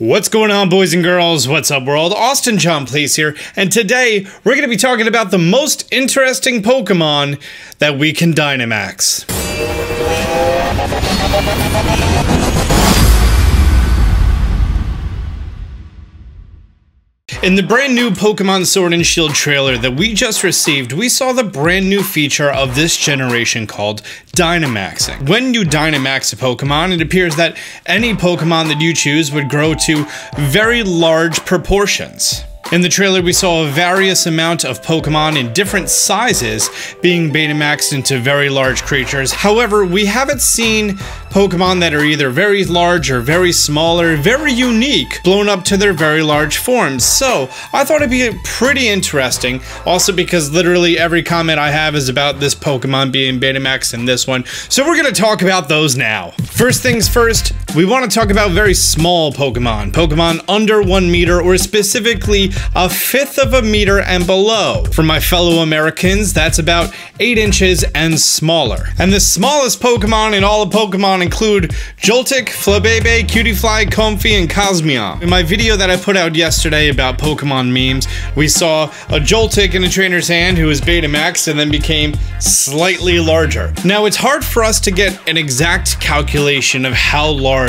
What's going on, boys and girls? What's up, world? Austin John Place here, and today we're going to be talking about the most interesting Pokemon that we can Dynamax. In the brand new Pokemon Sword and Shield trailer that we just received, we saw the brand new feature of this generation called Dynamaxing. When you Dynamax a Pokemon, it appears that any Pokemon that you choose would grow to very large proportions. In the trailer, we saw a various amount of Pokemon in different sizes being Betamaxed into very large creatures. However, we haven't seen Pokemon that are either very large or very small or very unique blown up to their very large forms. So I thought it'd be pretty interesting, also because literally every comment I have is about this Pokemon being Betamaxed in this one. So we're gonna talk about those now. First things first, we want to talk about very small Pokemon. Pokemon under 1 meter, or specifically a fifth of a meter and below. For my fellow Americans, that's about 8 inches and smaller. And the smallest Pokemon in all of Pokemon include Joltik, Flabebe, Cutiefly, Comfey, and Cosmion. In my video that I put out yesterday about Pokemon memes, we saw a Joltik in a trainer's hand who was Betamaxed and then became slightly larger. Now, it's hard for us to get an exact calculation of how large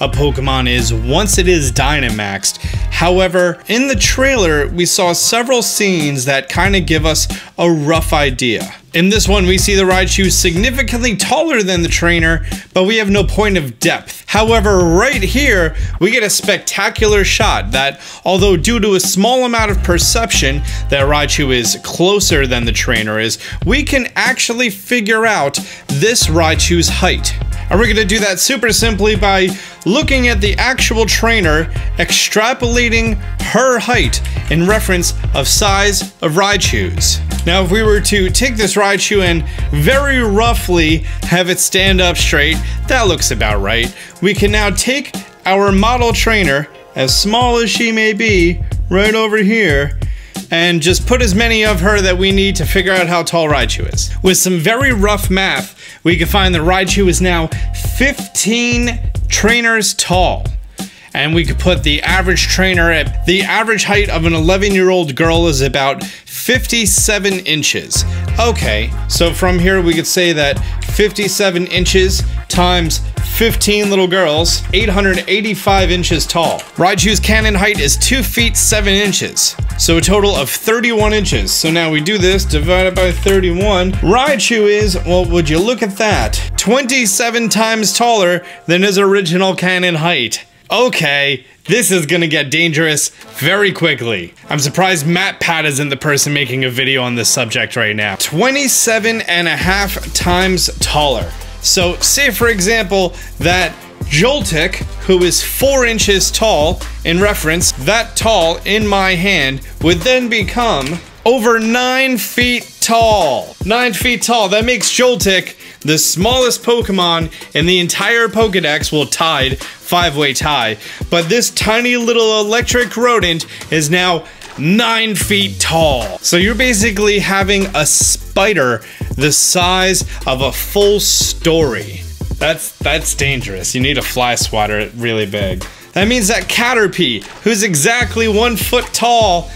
a Pokemon is once it is Dynamaxed. However, in the trailer, we saw several scenes that kind of give us a rough idea. In this one, we see the Raichu significantly taller than the trainer, but we have no point of depth. However, right here, we get a spectacular shot that, although due to a small amount of perception that Raichu is closer than the trainer is, we can actually figure out this Raichu's height. And we're going to do that super simply by looking at the actual trainer, extrapolating her height in reference of size of Raichus. Now, if we were to take this Raichu and very roughly have it stand up straight, that looks about right. We can now take our model trainer, as small as she may be, right over here, and just put as many of her that we need to figure out how tall Raichu is. With some very rough math, we can find that Raichu is now 15 trainers tall. And we could put the average trainer at the average height of an 11-year-old girl is about 57 inches. Okay, so from here we could say that 57 inches times 15 little girls, 885 inches tall. Raichu's cannon height is 2 feet 7 inches, so a total of 31 inches. So now we do this, divided by 31. Raichu is, well, would you look at that, 27 times taller than his original cannon height. Okay, this is gonna get dangerous very quickly. I'm surprised MatPat isn't the person making a video on this subject right now. 27.5 times taller. So say, for example, that Joltik, who is 4 inches tall, in reference, that tall in my hand, would then become over 9 feet tall. 9 feet tall. That makes Joltik the smallest Pokemon in the entire Pokedex, well, tied, 5-way tie. But this tiny little electric rodent is now 9 feet tall. So you're basically having a spider the size of a full story. That's dangerous. You need a fly swatter really big. That means that Caterpie, who's exactly 1 foot tall,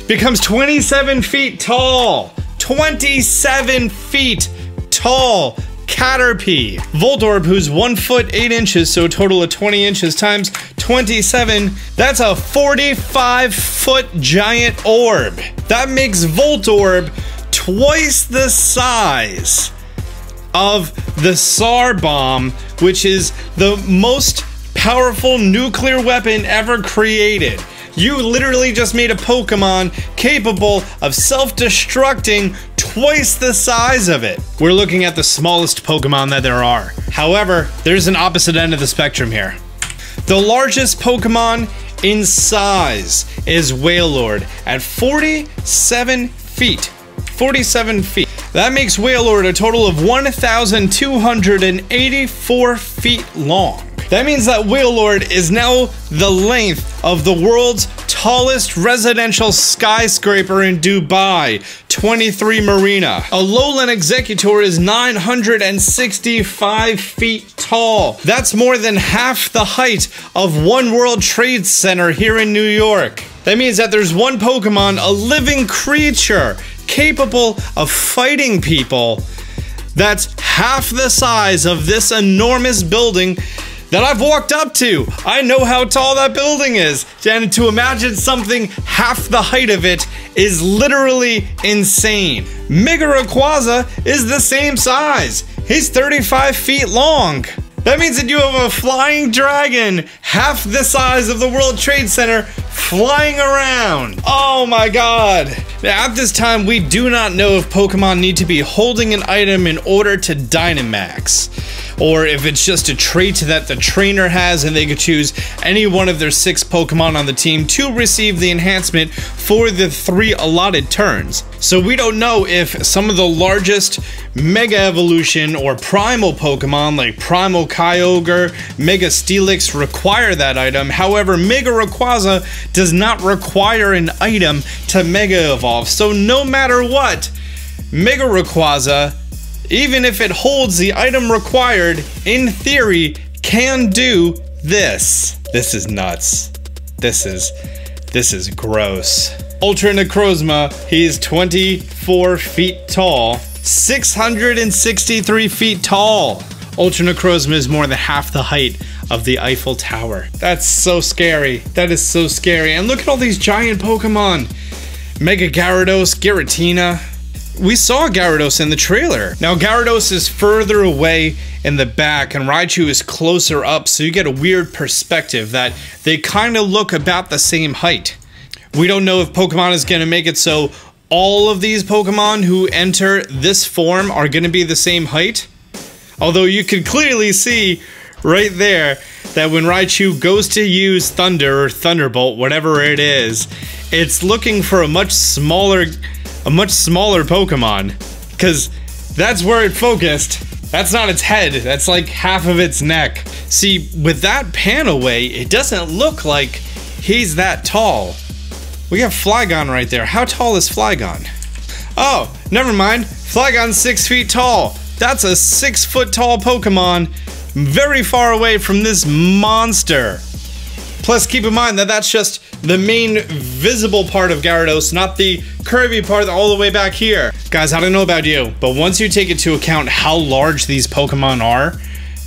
becomes 27 feet tall. 27 feet tall. Caterpie. Voltorb, who's 1 foot 8 inches, so a total of 20 inches times 27, that's a 45-foot giant orb. That makes Voltorb twice the size of the Tsar Bomb, which is the most powerful nuclear weapon ever created. You literally just made a Pokemon capable of self-destructing twice the size of it. We're looking at the smallest Pokemon that there are. However, there's an opposite end of the spectrum here. The largest Pokemon in size is Wailord at 47 feet. 47 feet. That makes Wailord a total of 1,284 feet long. That means that Wailord is now the length of the world's tallest tallest residential skyscraper in Dubai, 23 Marina. Alolan Executor is 965 feet tall. That's more than half the height of One World Trade Center here in New York. That means that there's one Pokemon, a living creature, capable of fighting people, that's half the size of this enormous building that I've walked up to. I know how tall that building is, and to imagine something half the height of it is literally insane. Mega Rayquaza is the same size. He's 35 feet long. That means that you have a flying dragon, half the size of the World Trade Center, flying around. Oh my god. Now, at this time, we do not know if Pokemon need to be holding an item in order to Dynamax, or if it's just a trait that the trainer has and they could choose any one of their 6 Pokemon on the team to receive the enhancement for the 3 allotted turns. So we don't know if some of the largest Mega Evolution or Primal Pokemon like Primal Kyogre, Mega Steelix require that item. However, Mega Rayquaza does not require an item to Mega Evolve. So no matter what, Mega Rayquaza, even if it holds the item required, in theory, can do this. This is nuts. This is gross. Ultra Necrozma, he's 24 feet tall, 663 feet tall. Ultra Necrozma is more than half the height of the Eiffel Tower. That's so scary. That is so scary. And look at all these giant Pokemon. Mega Gyarados, Giratina. We saw Gyarados in the trailer. Now Gyarados is further away in the back and Raichu is closer up, so you get a weird perspective that they kind of look about the same height. We don't know if Pokemon is going to make it so all of these Pokemon who enter this form are going to be the same height. Although you can clearly see right there that when Raichu goes to use Thunder or Thunderbolt, whatever it is, it's looking for a much smaller Pokemon, because that's where it focused. That's not its head, that's like half of its neck. See, with that pan away, it doesn't look like he's that tall. We have Flygon right there. How tall is Flygon? Oh, never mind. Flygon's 6 feet tall. That's a 6 foot tall Pokemon, very far away from this monster. Plus, keep in mind that that's just the main visible part of Gyarados, not the curvy part all the way back here. Guys, I don't know about you, but once you take into account how large these Pokemon are,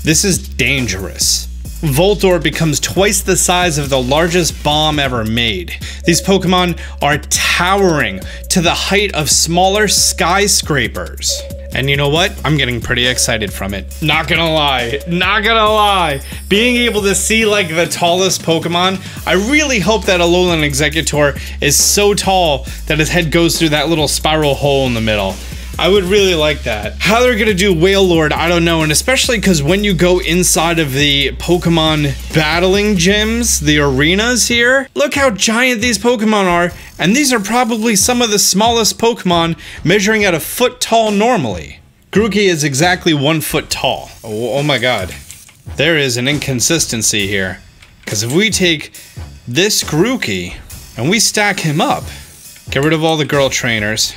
this is dangerous. Voltorb becomes twice the size of the largest bomb ever made. These Pokemon are towering to the height of smaller skyscrapers. And you know what? I'm getting pretty excited from it. Not gonna lie. Being able to see like the tallest Pokemon, I really hope that Alolan Executor is so tall that his head goes through that little spiral hole in the middle. I would really like that. How they're gonna do Wailord, I don't know, and especially because when you go inside of the Pokemon battling gyms, the arenas here, look how giant these Pokemon are, and these are probably some of the smallest Pokemon, measuring at a foot tall normally. Grookey is exactly 1 foot tall. Oh my god. There is an inconsistency here. Because if we take this Grookey and we stack him up, get rid of all the girl trainers,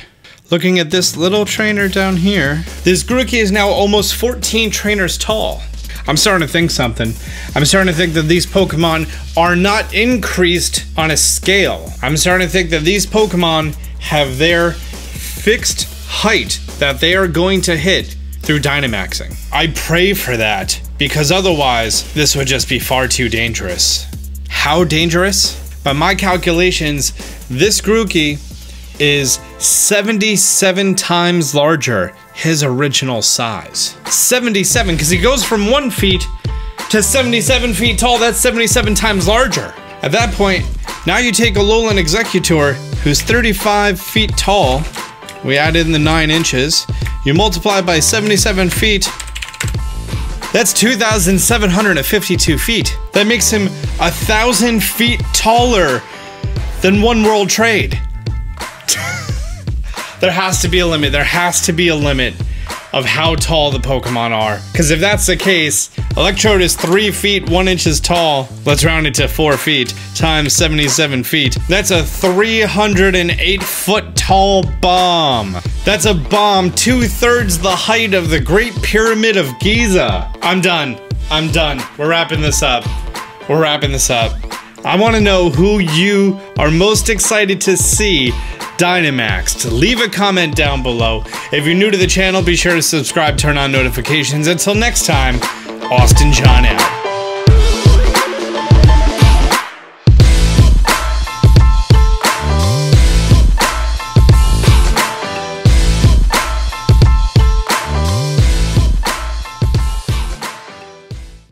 looking at this little trainer down here, this Grookey is now almost 14 trainers tall. I'm starting to think something. I'm starting to think that these Pokemon are not increased on a scale. I'm starting to think that these Pokemon have their fixed height that they are going to hit through Dynamaxing. I pray for that, because otherwise this would just be far too dangerous. How dangerous? By my calculations, this Grookey is 77 times larger his original size. 77, because he goes from 1 feet to 77 feet tall. That's 77 times larger. At that point, now you take Alolan Executor, who's 35 feet tall. We add in the 9 inches. You multiply by 77 feet. That's 2,752 feet. That makes him 1,000 feet taller than One World Trade. There has to be a limit. There has to be a limit. of how tall the Pokemon are. Because if that's the case, Electrode is 3 feet 1 inches tall. Let's round it to 4 feet times 77 feet. That's a 308 foot tall bomb. That's a bomb 2/3 the height of the Great Pyramid of Giza. I'm done. I'm done. We're wrapping this up. We're wrapping this up. I want to know who you are most excited to see Dynamaxed. Leave a comment down below. If you're new to the channel, be sure to subscribe, turn on notifications. Until next time, Austin John out.